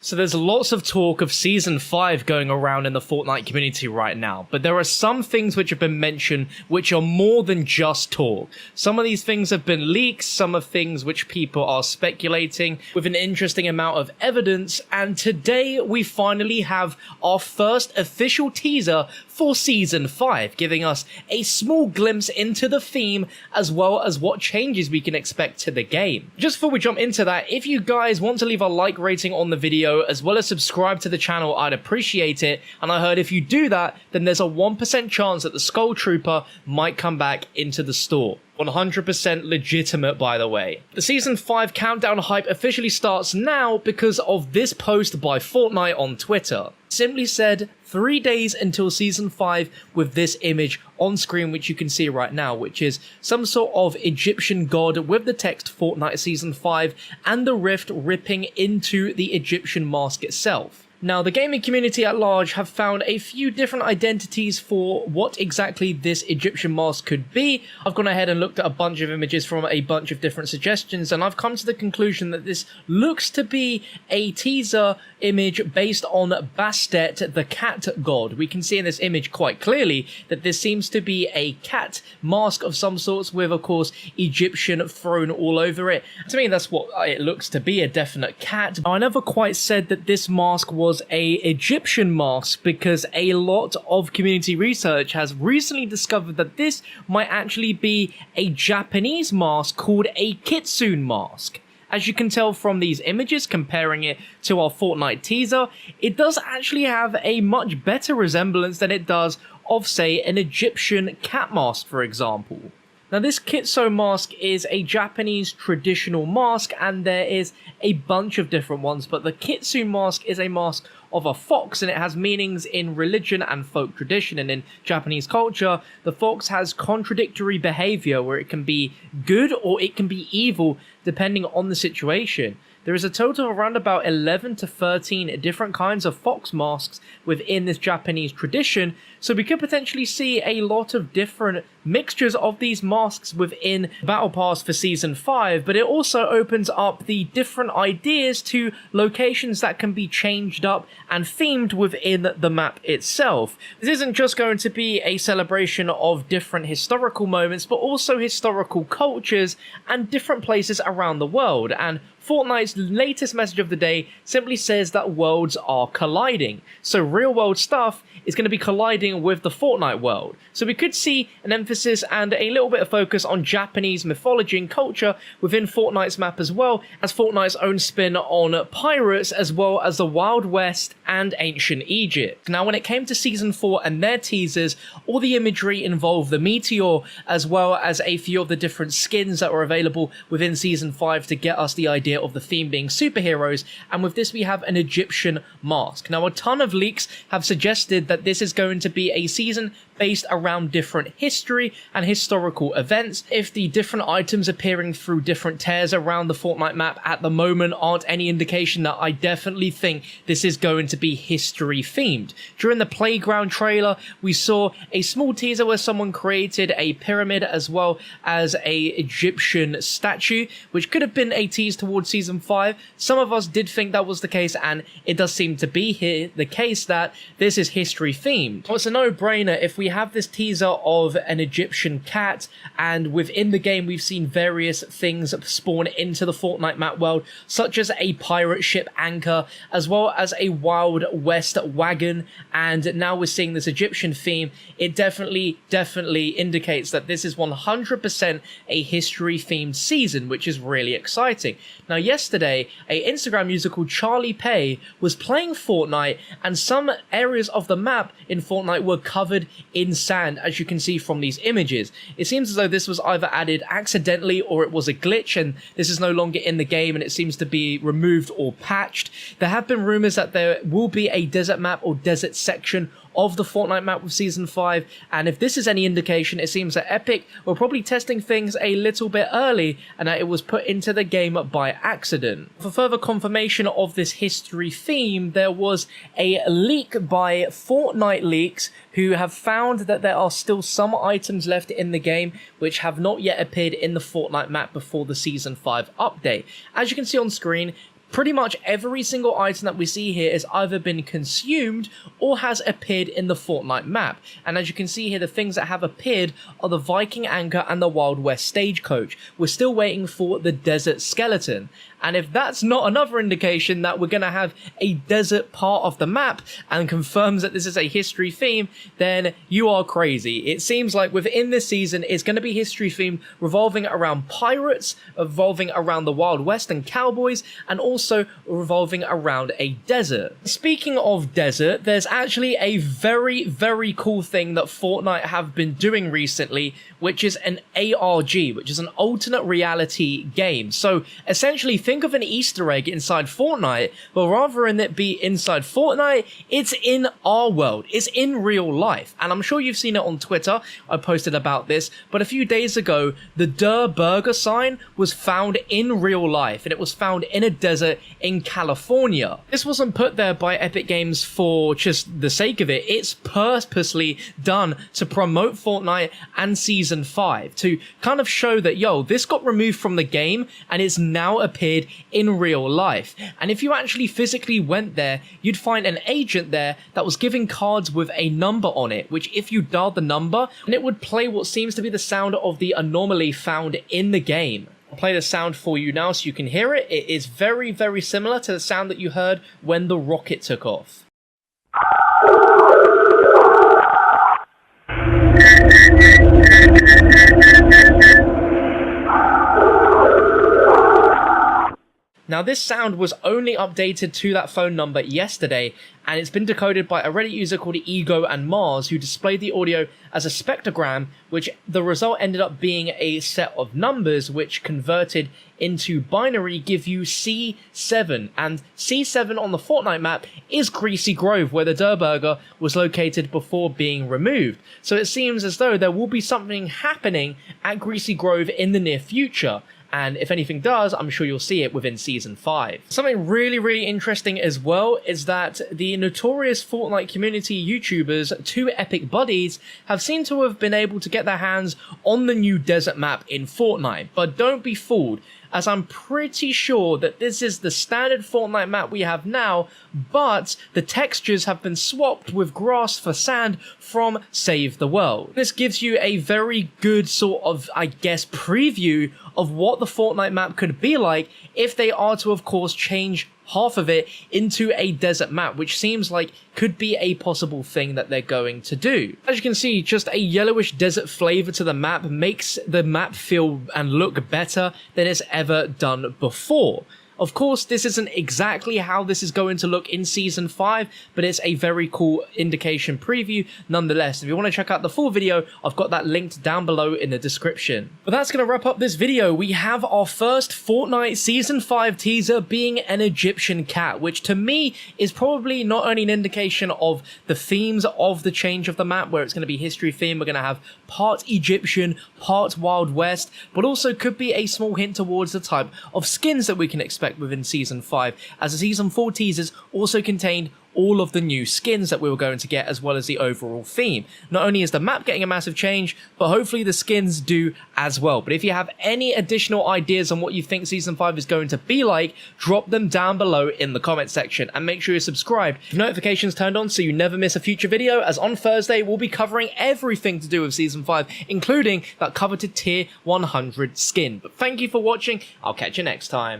So there's lots of talk of Season 5 going around in the Fortnite community right now, but there are some things which have been mentioned which are more than just talk. Some of these things have been leaks, some of things which people are speculating with an interesting amount of evidence, and today we finally have our first official teaser for Season 5, giving us a small glimpse into the theme as well as what changes we can expect to the game. Just before we jump into that, if you guys want to leave a like rating on the video as well as subscribe to the channel, I'd appreciate it, and I heard if you do that, then there's a 1% chance that the Skull Trooper might come back into the store. 100% legitimate, by the way. The Season 5 countdown hype officially starts now because of this post by Fortnite on Twitter. Simply said, 3 days until Season 5 with this image on screen, which you can see right now, which is some sort of Egyptian god with the text Fortnite Season 5 and the rift ripping into the Egyptian mask itself. Now, the gaming community at large have found a few different identities for what exactly this Egyptian mask could be. I've gone ahead and looked at a bunch of images from a bunch of different suggestions, and I've come to the conclusion that this looks to be a teaser image based on Bastet, the cat god. We can see in this image quite clearly that this seems to be a cat mask of some sorts with, of course, Egyptian thrown all over it. To me, that's what it looks to be, a definite cat. Now, I never quite said that this mask was a Egyptian mask because a lot of community research has recently discovered that this might actually be a Japanese mask called a kitsune mask. As you can tell from these images, comparing it to our Fortnite teaser, it does actually have a much better resemblance than it does of, say, an Egyptian cat mask, for example. Now, this kitsune mask is a Japanese traditional mask, and there is a bunch of different ones, but the kitsune mask is a mask of a fox, and it has meanings in religion and folk tradition. And in Japanese culture, the fox has contradictory behavior where it can be good or it can be evil depending on the situation. There is a total of around about 11 to 13 different kinds of fox masks within this Japanese tradition, so we could potentially see a lot of different mixtures of these masks within Battle Pass for Season 5, but it also opens up the different ideas to locations that can be changed up and themed within the map itself. This isn't just going to be a celebration of different historical moments, but also historical cultures and different places around the world, and Fortnite's latest message of the day simply says that worlds are colliding. So real world stuff is going to be colliding with the Fortnite world. So we could see an emphasis and a little bit of focus on Japanese mythology and culture within Fortnite's map, as well as Fortnite's own spin on pirates, as well as the Wild West and ancient Egypt. Now, when it came to Season 4 and their teasers, all the imagery involved the meteor, as well as a few of the different skins that were available within Season 5 to get us the idea of the theme being superheroes, and with this we have an Egyptian mask. Now, a ton of leaks have suggested that this is going to be a season based around different history and historical events. If the different items appearing through different tears around the Fortnite map at the moment aren't any indication, that I definitely think this is going to be history themed. During the playground trailer, we saw a small teaser where someone created a pyramid as well as a Egyptian statue, which could have been a tease towards Season 5. Some of us did think that was the case, and it does seem to be here the case that this is history themed. Well, it's a no-brainer if we have this teaser of an Egyptian cat, and within the game we've seen various things spawn into the Fortnite map world, such as a pirate ship anchor, as well as a Wild West wagon, and now we're seeing this Egyptian theme. It definitely indicates that this is 100% a history themed season, which is really exciting. Now, yesterday, a Instagram user called Charlie Pay was playing Fortnite, and some areas of the map in Fortnite were covered in sand, as you can see from these images. It seems as though this was either added accidentally or it was a glitch, and this is no longer in the game and it seems to be removed or patched. There have been rumors that there will be a desert map or desert section of the Fortnite map with Season 5, and if this is any indication, it seems that Epic were probably testing things a little bit early and that it was put into the game by accident. For further confirmation of this history theme, there was a leak by Fortnite Leaks, who have found that there are still some items left in the game which have not yet appeared in the Fortnite map before the Season 5 update. As you can see on screen, Pretty much every single item that we see here has either been consumed or has appeared in the Fortnite map. And as you can see here, the things that have appeared are the Viking Anchor and the Wild West Stagecoach. We're still waiting for the Desert Skeleton. And if that's not another indication that we're going to have a desert part of the map and confirms that this is a history theme, then you are crazy. It seems like within this season, it's going to be history themed, revolving around pirates, revolving around the Wild West and cowboys, and also revolving around a desert. Speaking of desert, there's actually a very, very cool thing that Fortnite have been doing recently, which is an ARG, which is an alternate reality game. So essentially, think of an Easter egg inside Fortnite, but rather than it be inside Fortnite, it's in our world. It's in real life. And I'm sure you've seen it on Twitter. I posted about this, but a few days ago, the Der Burger sign was found in real life, and it was found in a desert in California. This wasn't put there by Epic Games for just the sake of it. It's purposely done to promote Fortnite and Season 5, to kind of show that, yo, this got removed from the game and it's now appeared in real life. And if you actually physically went there, you'd find an agent there that was giving cards with a number on it, which if you dialed the number, and it would play what seems to be the sound of the anomaly found in the game. I'll play the sound for you now so you can hear it. It is very, very similar to the sound that you heard when the rocket took off. Now, this sound was only updated to that phone number yesterday, and it's been decoded by a Reddit user called Ego and Mars, who displayed the audio as a spectrogram, which the result ended up being a set of numbers which converted into binary give you C7, and C7 on the Fortnite map is Greasy Grove, where the Der Burger was located before being removed. So it seems as though there will be something happening at Greasy Grove in the near future. And if anything does, I'm sure you'll see it within Season 5. Something really, really interesting as well is that the notorious Fortnite community YouTubers, Two Epic Buddies, have seemed to have been able to get their hands on the new desert map in Fortnite. But don't be fooled, as I'm pretty sure that this is the standard Fortnite map we have now, but the textures have been swapped with grass for sand from Save the World. This gives you a very good sort of, I guess, preview of what the Fortnite map could be like if they are to, of course, change half of it into a desert map, which seems like could be a possible thing that they're going to do. As you can see, just a yellowish desert flavor to the map makes the map feel and look better than it's ever done before. Of course, this isn't exactly how this is going to look in Season 5, but it's a very cool indication preview nonetheless. If you want to check out the full video, I've got that linked down below in the description. But that's going to wrap up this video. We have our first Fortnite Season 5 teaser being an Egyptian cat, which to me is probably not only an indication of the themes of the change of the map, where it's going to be history theme, we're going to have part Egyptian, part Wild West, but also could be a small hint towards the type of skins that we can expect within Season 5, as the Season 4 teasers also contained all of the new skins that we were going to get, as well as the overall theme. Not only is the map getting a massive change, but hopefully the skins do as well. But if you have any additional ideas on what you think Season 5 is going to be like, drop them down below in the comment section, and make sure you're subscribed with notifications turned on so you never miss a future video, as on Thursday we'll be covering everything to do with Season 5, including that coveted Tier 100 skin. But thank you for watching, I'll catch you next time.